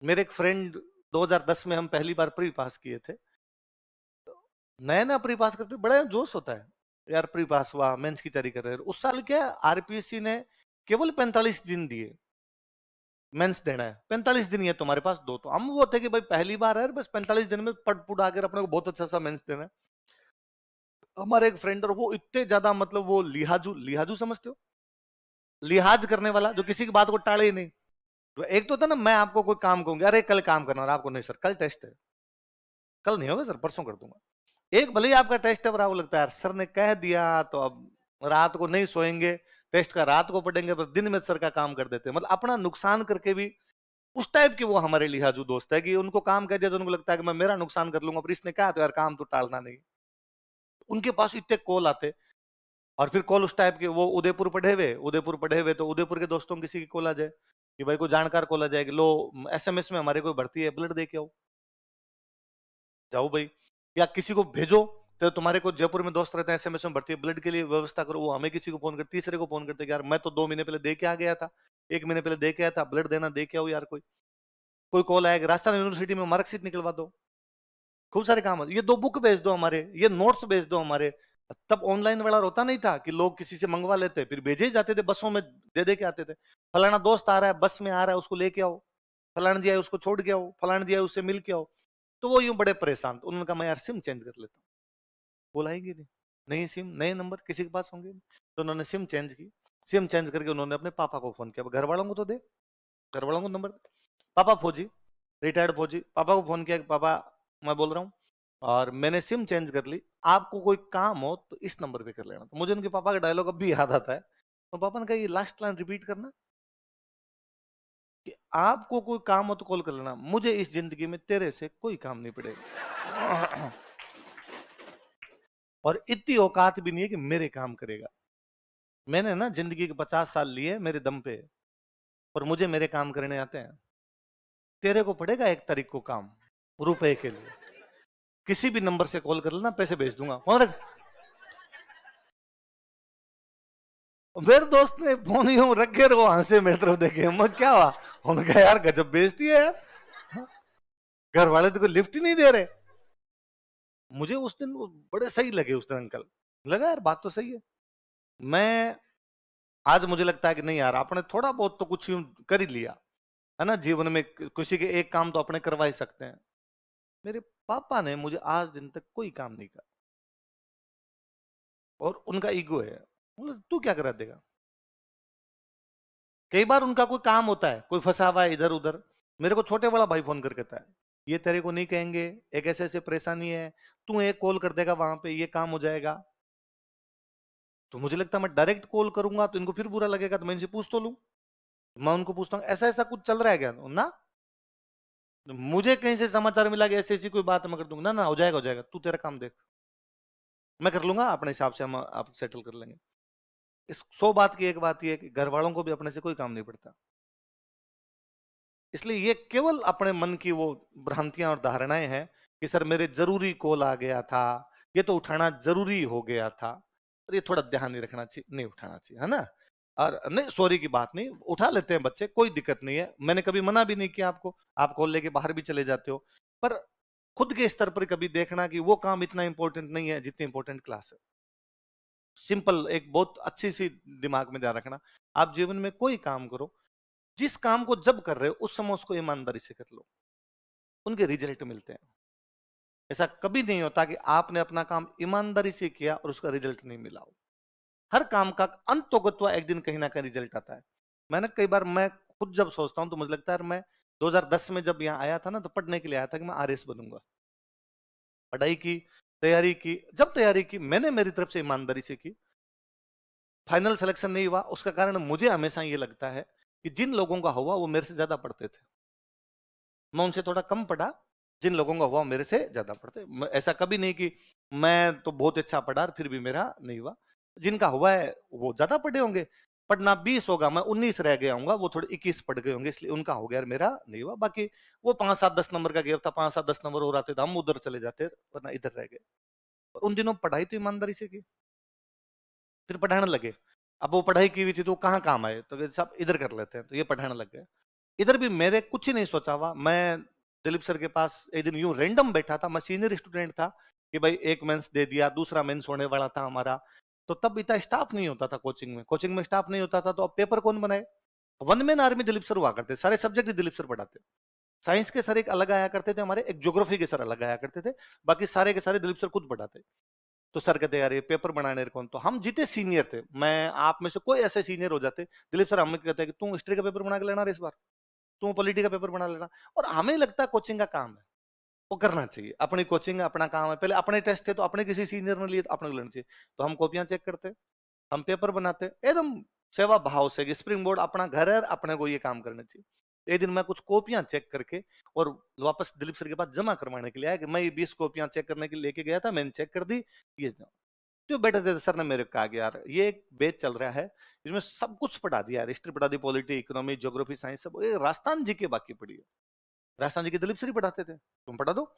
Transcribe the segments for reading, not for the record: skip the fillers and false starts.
मेरे एक फ्रेंड 2010 में हम पहली बार प्री पास किए थे। नया नया प्री पास करते बड़ा जोश होता है यार, प्री पास हुआ, मेंस की तैयारी कर रहे हैं। उस साल क्या आरपीएससी ने केवल 45 दिन दिए मेंस देना है। 45 दिन ही है तुम्हारे पास, दो। तो हम वो थे कि भाई पहली बार है, बस 45 दिन में पढ़ पुढ़ आकर अपने को बहुत अच्छा सा मेंस देना है। हमारे एक फ्रेंड, और वो इतने ज्यादा मतलब वो लिहाजू, लिहाजू समझते हो, लिहाज करने वाला, जो किसी की बात को टाले ही नहीं। तो एक तो था ना, मैं आपको कोई काम कहूंगा, अरे कल काम करना, और आपको नहीं सर कल टेस्ट है, कल नहीं होगा सर परसों कर दूंगा। एक भले ही आपका टेस्ट है, पर आपको लगता है यार सर ने कह दिया तो अब रात को नहीं सोएंगे, टेस्ट का रात को पढ़ेंगे, पर दिन में सर का काम कर देते हैं। मतलब अपना नुकसान करके भी, उस टाइप के वो हमारे लिहाजू दोस्त है कि उनको काम कह दिया तो उनको लगता है कि मैं मेरा नुकसान कर लूंगा, पर इसने कहा तो यार काम तो टालना नहीं। उनके पास इतने कॉल आते, और फिर कॉल उस टाइप के, वो उदयपुर पढ़े हुए तो उदयपुर के दोस्तों किसी की कॉल आ जाए कि भाई कोई जानकार कॉल आ जाएगी, लो एसएमएस में हमारे कोई भर्ती है, ब्लड दे के आओ। जाओ भाई, या किसी को भेजो, तो तुम्हारे को जयपुर में दोस्त रहते हैं, एसएमएस में भर्ती है, ब्लड के लिए व्यवस्था करो, वो हमें किसी को फोन कर, तीसरे को फोन करते कि यार मैं तो 2 महीने पहले दे के आ गया था, 1 महीने पहले दे के आया था, ब्लड देना दे के आओ यार। कोई कोई कॉल आएगा, राजस्थान यूनिवर्सिटी में मार्कशीट निकलवा दो। खूब सारे काम होते, ये 2 बुक भेज दो हमारे, ये नोट्स भेज दो हमारे। तब ऑनलाइन वाला होता नहीं था कि लोग किसी से मंगवा लेते, फिर भेजे ही जाते थे, बसों में दे दे के आते थे। फलाना दोस्त आ रहा है, बस में आ रहा है, उसको लेके आओ, फलाना जी आए उसको छोड़ के आओ, फलाना जी आए उससे मिल के आओ। तो वो यूं बड़े परेशान, तो उन्होंने कहा मैं यार सिम चेंज कर लेता हूँ। बोलाएंगे नहीं, नहीं सिम, नए नंबर किसी के पास होंगे नहीं। तो उन्होंने सिम चेंज की। सिम चेंज करके उन्होंने अपने पापा को फोन किया, घर वालों को तो दे, घर वालों को नंबर दे। पापा फौजी, रिटायर्ड फौजी, पापा को फोन किया कि पापा मैं बोल रहा हूँ और मैंने सिम चेंज कर ली, आपको कोई काम हो तो इस नंबर पे कर लेना। तो मुझे उनके पापा का डायलॉग अब भी याद आता है। तो पापा ने कहा ये लास्ट लाइन रिपीट करना, कि आपको कोई काम हो तो कॉल कर लेना, मुझे इस जिंदगी में तेरे से कोई काम नहीं पड़ेगा। और इतनी औकात भी नहीं है कि मेरे काम करेगा। मैंने ना जिंदगी के 50 साल लिए मेरे दम पे, और मुझे मेरे काम करने आते हैं। तेरे को पड़ेगा 1 तारीख को काम, रुपए के लिए, किसी भी नंबर से कॉल कर लेना, पैसे भेज दूंगा, फोन रख। मेरे दोस्त ने फोन यूं रख के वो हंसे मेरी तरफ देखे, मैं क्या हुआ? उन्होंने कहा यार गजब बेइज्जती है यार, घर वाले तो लिफ्ट ही नहीं दे रहे। मुझे उस दिन वो बड़े सही लगे उस दिन अंकल, लगा यार बात तो सही है। मैं आज मुझे लगता है कि नहीं यार, आपने थोड़ा बहुत तो कुछ यूं कर ही लिया है ना जीवन में, किसी के एक काम तो अपने करवा ही सकते हैं। मेरे पापा ने मुझे आज दिन तक कोई काम नहीं करा, और उनका ईगो है, बोले तू क्या करा देगा। कई बार उनका कोई काम होता है, कोई फंसा हुआ है इधर उधर, मेरे को छोटे वाला भाई फोन करके कहता है ये तेरे को नहीं कहेंगे, एक ऐसे ऐसे परेशानी है, तू एक कॉल कर देगा वहां पे, ये काम हो जाएगा। तो मुझे लगता है मैं डायरेक्ट कॉल करूंगा तो इनको फिर बुरा लगेगा, तो मैं इनसे पूछ तो लूं। मैं उनको पूछता हूँ ऐसा ऐसा कुछ चल रहा है क्या ना, मुझे कहीं से समाचार मिला कि ऐसी ऐसी कोई बात मैं कर दूंगा, ना ना हो जाएगा, हो जाएगा, तू तेरा काम देख, मैं कर लूंगा अपने हिसाब से, हम आप सेटल कर लेंगे। इस 100 बात की एक बात यह है कि घर वालों को भी अपने से कोई काम नहीं पड़ता। इसलिए ये केवल अपने मन की वो भ्रांतियां और धारणाएं हैं कि सर मेरे जरूरी कॉल आ गया था, ये तो उठाना जरूरी हो गया था, और ये थोड़ा ध्यान नहीं रखना चाहिए, नहीं उठाना चाहिए, है ना। और नहीं, सॉरी की बात नहीं, उठा लेते हैं बच्चे, कोई दिक्कत नहीं है, मैंने कभी मना भी नहीं किया आपको, आप कॉल लेके बाहर भी चले जाते हो। पर खुद के स्तर पर कभी देखना कि वो काम इतना इंपॉर्टेंट नहीं है जितनी इंपॉर्टेंट क्लास है। सिंपल, एक बहुत अच्छी सी दिमाग में ध्यान रखना, आप जीवन में कोई काम करो, जिस काम को जब कर रहे हो उस समय उसको ईमानदारी से कर लो, उनके रिजल्ट मिलते हैं। ऐसा कभी नहीं होता कि आपने अपना काम ईमानदारी से किया और उसका रिजल्ट नहीं मिला हो। हर काम का अंत तो गत्वा एक दिन कहीं ना कहीं रिजल्ट आता है। मैंने कई बार, मैं खुद जब सोचता हूं तो मुझे लगता है मैं 2010 में जब यहाँ आया था ना, तो पढ़ने के लिए आया था कि मैं आरएस बनूंगा। पढ़ाई की, तैयारी की, जब तैयारी की मैंने मेरी तरफ से ईमानदारी से की, फाइनल सिलेक्शन नहीं हुआ, उसका कारण मुझे हमेशा ये लगता है कि जिन लोगों का हुआ वो मेरे से ज्यादा पढ़ते थे, मैं उनसे थोड़ा कम पढ़ा, जिन लोगों का हुआ मेरे से ज्यादा पढ़ते। ऐसा कभी नहीं कि मैं तो बहुत अच्छा पढ़ा और फिर भी मेरा नहीं हुआ। जिनका हुआ है वो ज्यादा पढ़े होंगे, पढ़ना 20 होगा, मैं 19 रह गया हूँ, वो थोड़े 21 पढ़ गए होंगे, इसलिए उनका हो गया और मेरा नहीं हुआ। बाकी वो 5 7 10 नंबर का गैप था, 5 7 10 नंबर और आते थे हम उधर चले जाते, वरना इधर रह गए। और उन दिनों पढ़ाई तो ईमानदारी से की, फिर पढ़ाने लगे। अब वो पढ़ाई की हुई थी तो कहाँ काम आए, तो सब इधर कर लेते हैं, तो ये पढ़ाने लग गए। इधर भी मेरे कुछ ही नहीं सोचा हुआ, मैं दिलीप सर के पास एक दिन यूं रैंडम बैठा था, मैं सीनियर स्टूडेंट था कि भाई एक मेंस दे दिया, दूसरा मेंस होने वाला था हमारा। तो तब इतना स्टाफ नहीं होता था कोचिंग में स्टाफ नहीं होता था, तो अब पेपर कौन बनाए? One man army Dilip sir हुआ करते, सारे सब्जेक्ट दिलीप सर पढ़ाते। साइंस के सर एक अलग आया करते थे हमारे, एक ज्योग्राफी के सर अलग आया करते थे, बाकी सारे के सारे दिलीप सर खुद पढ़ाते। तो सर कहते यार ये पेपर बनाने कौन, तो हम जितने सीनियर थे, मैं आप में से कोई ऐसे सीनियर हो जाते, दिलीप सर हमें कहते हैं कि तू हिस्ट्री का पेपर बना के लेना इस बार, तू पॉलिटी का पेपर बना लेना। और हमें लगता है कोचिंग का काम है, वो करना चाहिए, अपनी कोचिंग अपना काम है। पहले अपने टेस्ट थे तो अपने किसी सीनियर ने लिए तो अपने को लेना चाहिए। तो हम कॉपियां चेक करते, हम पेपर बनाते एकदम सेवा भाव से कि स्प्रिंग बोर्ड अपना घर है, अपने को ये काम करना चाहिए। एक दिन मैं कुछ कॉपियां चेक करके और वापस दिलीप सर के पास जमा करवाने के लिए आया, कि मैं ये 20 कॉपियां चेक करने के लिए लेके गया था, मैंने चेक कर दी, ये जो बैठे थे सर ने मेरे को कहा कि यार ये एक बैच चल रहा है, इसमें सब कुछ पढ़ा दिया, हिस्ट्री पढ़ा दी, पॉलिटी, इकोनॉमी, ज्योग्राफी, साइंस, सब ये राजस्थान जी के बाकी पढ़ी है। राजस्थान जी के दिलीप सर ही पढ़ाते थे, तुम पढ़ा दो।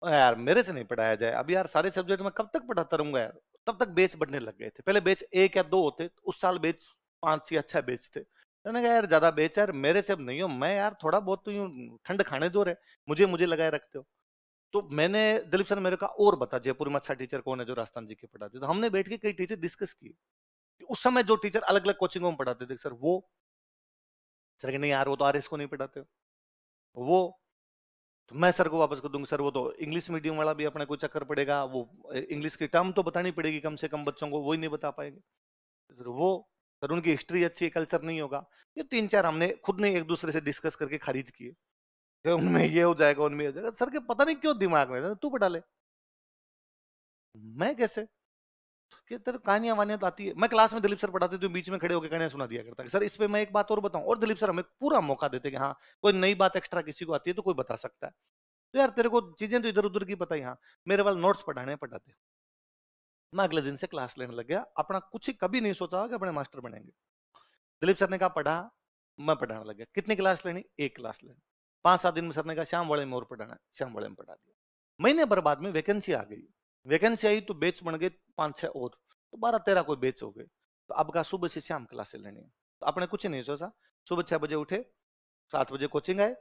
यार मेरे से नहीं पढ़ाया जाए, अब यार सारे सब्जेक्ट में कब तक पढ़ाता रहूंगा यार। तब तक बेच बढ़ने लग गए थे, पहले बेच 1 या 2 होते, उस साल बेच 5 या 6 बेच थे। मैंने कहा यार ज्यादा बेच यार मेरे से अब नहीं हो, मैं यार थोड़ा बहुत तो यूं ठंड खाने दो रहे, मुझे मुझे लगाए रखते हो। तो मैंने, दिलीप सर ने मेरे कहा और बता जयपुर में अच्छा टीचर कौन है जो राजस्थान जी के पढ़ाते, तो हमने बैठ के कई टीचर डिस्कस किए कि उस समय जो टीचर अलग अलग कोचिंगों में पढ़ाते थे, सर वो, सर कि नहीं यार वो तो आरएस को नहीं पढ़ाते वो। तो मैं सर को वापस कर दूंगा, सर वो तो इंग्लिश मीडियम वाला भी अपने को चक्कर पड़ेगा, वो इंग्लिश की टर्म तो बतानी पड़ेगी कम से कम बच्चों को, वो ही नहीं बता पाएंगे सर वो। सर उनकी हिस्ट्री अच्छी, कल्चर नहीं होगा। ये 3 4 हमने खुद ने एक दूसरे से डिस्कस करके खारिज किए कि उनमें ये हो जाएगा, उनमें हो जाएगा। सर के पता नहीं क्यों दिमाग में तू पढ़ा ले, मैं कैसे, कि तेरे कहानियां वानियां तो आती है। मैं क्लास में दिलीप सर पढ़ाते थे, बीच में खड़े होकर कहानियां सुना दिया करता कि सर इस पे मैं एक बात और बताऊं, और दिलीप सर हमें पूरा मौका देते कि हाँ कोई नई बात एक्स्ट्रा किसी को आती है तो कोई बता सकता है। तो यार तेरे को चीजें तो इधर उधर की पता ही, हाँ मेरे वाले नोट्स पढ़ाने पढ़ाते। मैं अगले दिन से क्लास लेने लग गया, अपना कुछ ही कभी नहीं सोचा कि अपने मास्टर बनेंगे। दिलीप सर ने कहा पढ़ा, मैं पढ़ाने लग गया। कितनी क्लास लेनी? एक क्लास लेनी। 5 7 दिन में सर ने कहा श्याम वाले में और पढ़ाना है, श्याम वाले में पढ़ा दिया। महीने भर बाद में वैकेंसी आ गई, वैकेंसी आई तो बेच बन गए 5 6 और, तो 12 13 कोई बेच हो गए। तो अब कहा सुबह से शाम क्लासेस लेनी है, तो आपने कुछ नहीं सोचा, सुबह 6 बजे उठे, 7 बजे कोचिंग आए,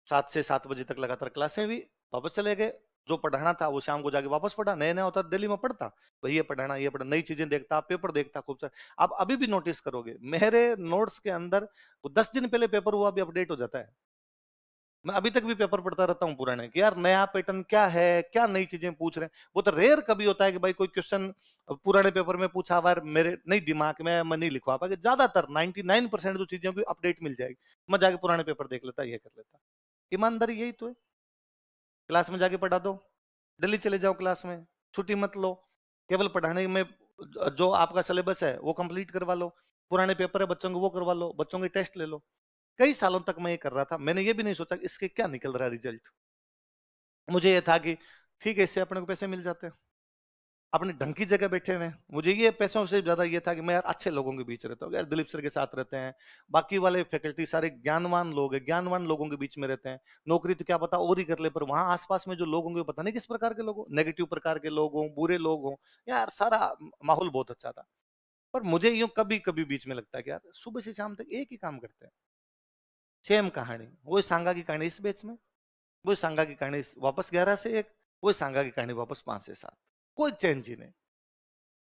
7 से 7 बजे तक लगातार क्लासें हुई, वापस चले गए। जो पढ़ाना था वो शाम को जाके वापस पढ़ा, नया नया होता दिल्ली में पढ़ता, भाई ये पढ़ाना ये पढ़ा, नई चीजें देखता, पेपर देखता खूब सारे। आप अभी भी नोटिस करोगे मेरे नोट्स के अंदर, वो 10 दिन पहले पेपर हुआ भी अपडेट हो जाता है। मैं अभी तक भी पेपर पढ़ता रहता हूँ पुराने कि यार नया पैटर्न क्या है, क्या नई चीजें पूछ रहे हैं। वो तो रेयर कभी होता है कि भाई कोई क्वेश्चन पुराने पेपर में पूछा हुआ है, मेरे नहीं दिमाग में मैं नहीं लिखवा पाया। ज्यादातर 99% जो चीजें की अपडेट मिल जाएगी, मैं जाके पुराने पेपर देख लेता, ये कर लेता। ईमानदारी यही तो है। क्लास में जाके पढ़ा दो, दिल्ली चले जाओ क्लास में, छुट्टी मत लो, केवल पढ़ाने में जो आपका सिलेबस है वो कंप्लीट करवा लो, पुराने पेपर है बच्चों को वो करवा लो, बच्चों के टेस्ट ले लो। कई सालों तक मैं ये कर रहा था, मैंने ये भी नहीं सोचा कि इसके क्या निकल रहा है रिजल्ट। मुझे ये था कि ठीक है इससे अपने को पैसे मिल जाते हैं, अपने ढंग की जगह बैठे हुए हैं। मुझे ये पैसों से ज्यादा ये था कि मैं यार अच्छे लोगों के बीच रहता हूँ, यार दिलीप सर के साथ रहते हैं, बाकी वाले फैकल्टी सारे ज्ञानवान लोग हैं, ज्ञानवान लोगों के बीच में रहते हैं। नौकरी तो क्या पता और ही कर ले, पर वहां आसपास में जो लोग होंगे पता नहीं किस प्रकार के लोग हो, नेगेटिव प्रकार के लोग हों, बुरे लोग हों, यार सारा माहौल बहुत अच्छा था। पर मुझे यूं कभी कभी बीच में लगता है कि यार सुबह से शाम तक एक ही काम करते हैं, सेम कहानी, वही सांगा की कहानी इस बेच में, वही सांगा की कहानी वापस 11 से 1, वही सांगा की कहानी वापस 5 से 7, कोई चेंज ही नहीं।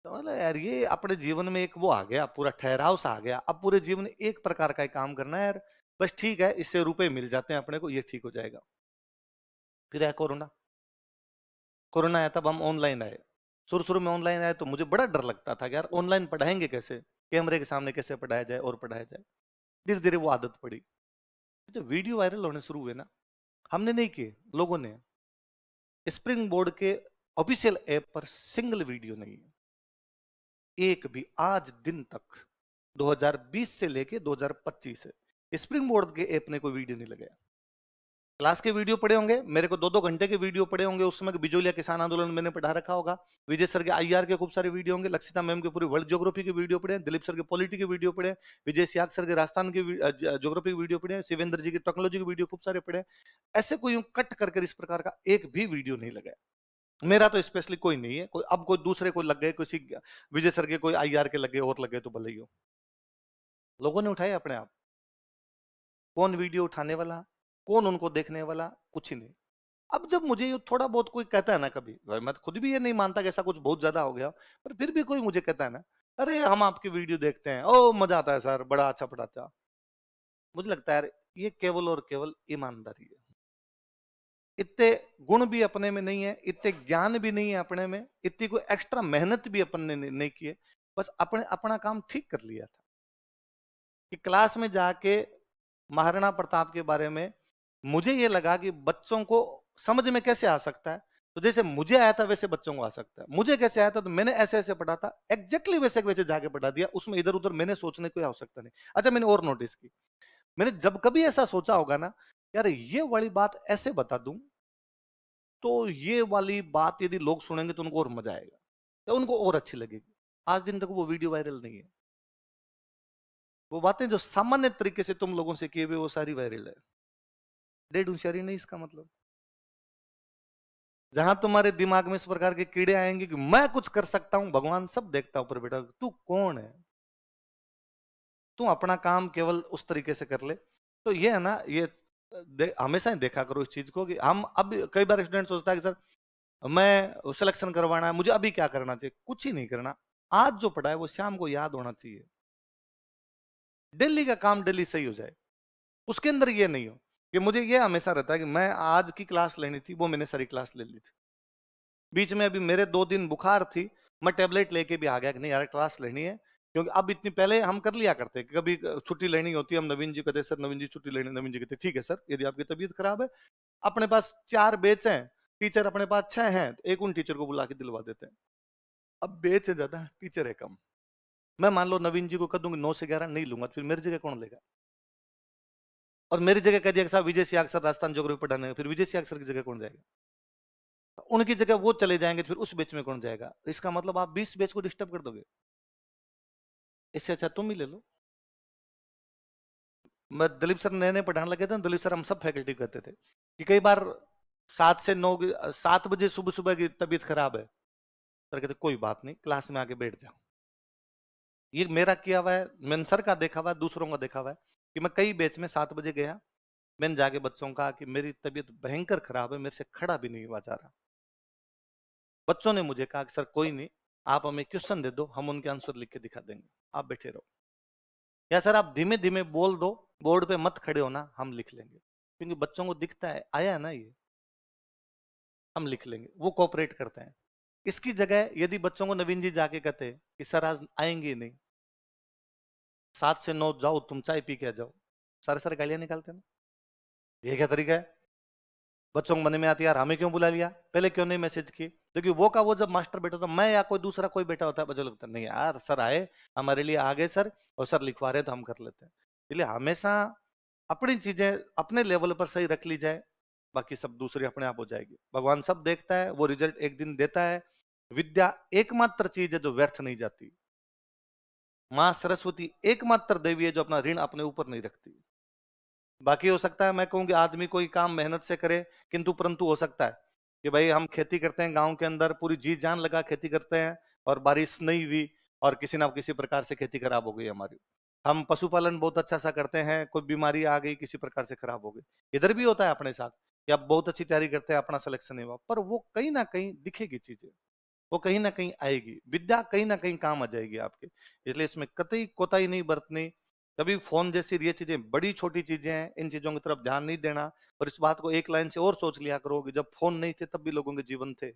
तो मतलब यार ये अपने जीवन में एक वो आ गया, पूरा ठहराव सा आ गया, अब पूरे जीवन में एक प्रकार का ही काम करना है यार, बस ठीक है इससे रुपए मिल जाते हैं अपने को, ये ठीक हो जाएगा। फिर आया कोरोना, कोरोना आया तब हम ऑनलाइन आए। शुरू शुरू में ऑनलाइन आए तो मुझे बड़ा डर लगता था कि यार ऑनलाइन पढ़ाएंगे कैसे, कैमरे के सामने कैसे पढ़ाया जाए और पढ़ाया जाए। धीरे धीरे वो आदत पड़ी। जो वीडियो वायरल होने शुरू हुए ना, हमने नहीं किए, लोगों ने। स्प्रिंग बोर्ड के ऑफिशियल ऐप पर सिंगल वीडियो नहीं है, एक भी आज दिन तक, 2020 से लेके 2025 से स्प्रिंग बोर्ड के ऐप ने कोई वीडियो नहीं लगाया। क्लास के वीडियो पड़े होंगे, मेरे को 2 2 घंटे के वीडियो पड़े होंगे, उस समय के बिजोलिया किसान आंदोलन मैंने पढ़ा रखा होगा, विजय सर के आईआर के खूब सारे वीडियो होंगे, लक्षिता मैम के पूरी वर्ल्ड ज्योग्राफी के वीडियो पड़े हैं, दिलीप सर के पॉलिटी के वीडियो पड़े हैं, विजय सियाग सर के राजस्थान के ज्योग्राफी के वीडियो पड़े हैं, शिवेंद्र जी की टेक्नोलॉजी के वीडियो खूब सारे पड़े हैं। ऐसे कोई कट करके इस प्रकार का एक भी वीडियो नहीं लगाया। मेरा तो स्पेशली कोई नहीं है, कोई अब कोई दूसरे को लग गए, किसी विजय सर के कोई आईआर के लगे और लगे तो भले ही हो, लोगों ने उठाए अपने आप। कौन वीडियो उठाने वाला, कौन उनको देखने वाला, कुछ ही नहीं। अब जब मुझे ये थोड़ा बहुत कोई कहता है ना, कभी भाई मैं खुद भी ये नहीं मानता कि ऐसा कुछ बहुत ज्यादा हो गया, पर फिर भी कोई मुझे कहता है ना, अरे हम आपकी वीडियो देखते हैं, ओ मजा आता है सर, बड़ा अच्छा पढ़ाते हो, मुझे लगता है यार ये केवल और केवल ईमानदारी है। इतने गुण भी अपने में नहीं है, इतने ज्ञान भी नहीं है अपने में, इतनी कोई एक्स्ट्रा मेहनत भी अपन ने नहीं की है, बस अपने अपना काम ठीक कर लिया था कि क्लास में जाके महाराणा प्रताप के बारे में मुझे ये लगा कि बच्चों को समझ में कैसे आ सकता है, तो जैसे मुझे आया था वैसे बच्चों को आ सकता है। मुझे कैसे आया था, तो मैंने ऐसे ऐसे पढ़ा था, एग्जैक्टली वैसे वैसे जाके पढ़ा दिया, उसमें इधर उधर मैंने सोचने की आवश्यकता नहीं। अच्छा, मैंने और नोटिस की, मैंने जब कभी ऐसा सोचा होगा ना, यार ये वाली बात ऐसे बता दूं तो ये वाली बात यदि लोग सुनेंगे तो उनको और मजा आएगा, तो उनको और अच्छी लगेगी, आज दिन तक वो वीडियो वायरल नहीं है। वो बातें जो सामान्य तरीके से तुम लोगों से किए हुए वो सारी वायरल है। डेढ़ होशियारी नहीं इसका मतलब। जहां तुम्हारे दिमाग में इस प्रकार के कीड़े आएंगे कि मैं कुछ कर सकता हूं, भगवान सब देखता ऊपर बेटा, तू कौन है, तू अपना काम केवल उस तरीके से कर ले। तो ये है ना, ये हमेशा ही देखा करो इस चीज को कि हम अब कई बार स्टूडेंट सोचता है कि सर मैं सिलेक्शन करवाना है, मुझे अभी क्या करना चाहिए, कुछ ही नहीं करना। आज जो पढ़ा है वो शाम को याद होना चाहिए, डेली का काम डेली सही हो जाए। उसके अंदर ये नहीं हो कि मुझे ये हमेशा रहता है कि मैं आज की क्लास लेनी थी, वो मैंने सारी क्लास ले ली थी। बीच में अभी मेरे 2 दिन बुखार थी, मैं टेबलेट लेके भी आ गया कि नहीं यार क्लास लेनी है, क्योंकि अब इतनी पहले हम कर लिया करते, कभी छुट्टी लेनी होती है, हम नवीन जी कहते सर नवीन जी छुट्टी लेनी, नवीन जी कहते ठीक है सर, यदि आपकी तबीयत खराब है, अपने पास 4 बैच हैं, टीचर अपने पास 6 हैं, तो एक उन टीचर को बुला के दिलवा देते हैं। अब बैच है ज्यादा, टीचर है कम। मैं मान लो नवीन जी को कर दूंगी 9 से 11 नहीं लूंगा, तो फिर मेरी जगह कौन लेगा? और मेरी जगह कह दिया कि साहब विजय सियाग सर राजस्थान ज्योग्राफी पढ़ाने, फिर विजय सियाग सर की जगह कौन जाएगा? उनकी जगह वो चले जाएंगे, फिर उस बैच में कौन जाएगा? इसका मतलब आप 20 बैच को डिस्टर्ब कर दोगे, इससे अच्छा तुम ही ले लो। मैं दलीप सर नए नए पढ़ाने लगे थे, दलीप सर हम सब फैकल्टी कहते थे कि कई बार 7 से 9, 7 बजे सुबह सुबह की तबीयत खराब है, सर कहते कोई बात नहीं, क्लास में आके बैठ जाओ। ये मेरा किया हुआ है, मैंने सर का देखा हुआ है, दूसरों का देखा हुआ है कि मैं कई बैच में 7 बजे गया, मैंने जाके बच्चों का कि मेरी तबीयत भयंकर खराब है, मेरे से खड़ा भी नहीं हुआ जा रहा। बच्चों ने मुझे कहा कि सर कोई नहीं, आप हमें क्वेश्चन दे दो, हम उनके आंसर लिख के दिखा देंगे, आप बैठे रहो। या सर आप धीमे धीमे बोल दो, बोर्ड पे मत खड़े होना, हम लिख लेंगे, क्योंकि बच्चों को दिखता है आया है ना ये, हम लिख लेंगे, वो कोऑपरेट करते हैं। इसकी जगह यदि बच्चों को नवीन जी जाके कहते कि सर आज आएंगे नहीं, 7 से 9 जाओ तुम चाय पी के आ जाओ, सारे सारे गालियां निकालते हैं ना। ये क्या तरीका है? बच्चों को मन में आती है यार हमें क्यों बुला लिया, पहले क्यों नहीं मैसेज किए? क्योंकि वो का वो जब मास्टर बैठा होता, मैं या कोई दूसरा कोई बैठा होता है, बच्चों लगता नहीं यार सर आए, हमारे लिए आ गए सर, और सर लिखवा रहे तो हम कर लेते हैं। इसलिए हमेशा अपनी चीजें अपने लेवल पर सही रख ली जाए, बाकी सब दूसरी अपने आप हो जाएगी। भगवान सब देखता है, वो रिजल्ट एक दिन देता है। विद्या एकमात्र चीज है जो व्यर्थ नहीं जाती। माँ सरस्वती एकमात्र देवी है जो अपना ऋण अपने ऊपर नहीं रखती। बाकी हो सकता है मैं कहूँ कि आदमी कोई काम मेहनत से करे, किंतु परंतु हो सकता है कि भाई हम खेती करते हैं गांव के अंदर, पूरी जी जान लगा खेती करते हैं, और बारिश नहीं हुई, और किसी ना किसी प्रकार से खेती खराब हो गई हमारी। हम पशुपालन बहुत अच्छा सा करते हैं, कोई बीमारी आ गई किसी प्रकार से खराब हो गई। इधर भी होता है अपने साथ कि आप बहुत अच्छी तैयारी करते हैं, अपना सिलेक्शन नहीं हुआ, पर वो कहीं ना कहीं दिखेगी चीजें, वो कहीं ना कहीं आएगी, विद्या कहीं ना कहीं काम आ जाएगी आपके। इसलिए इसमें कतई कोताही नहीं बरतनी। कभी फोन जैसी ये चीजें बड़ी छोटी चीजें हैं, इन चीजों की तरफ ध्यान नहीं देना। और इस बात को एक लाइन से और सोच लिया करो कि जब फोन नहीं थे तब भी लोगों के जीवन थे।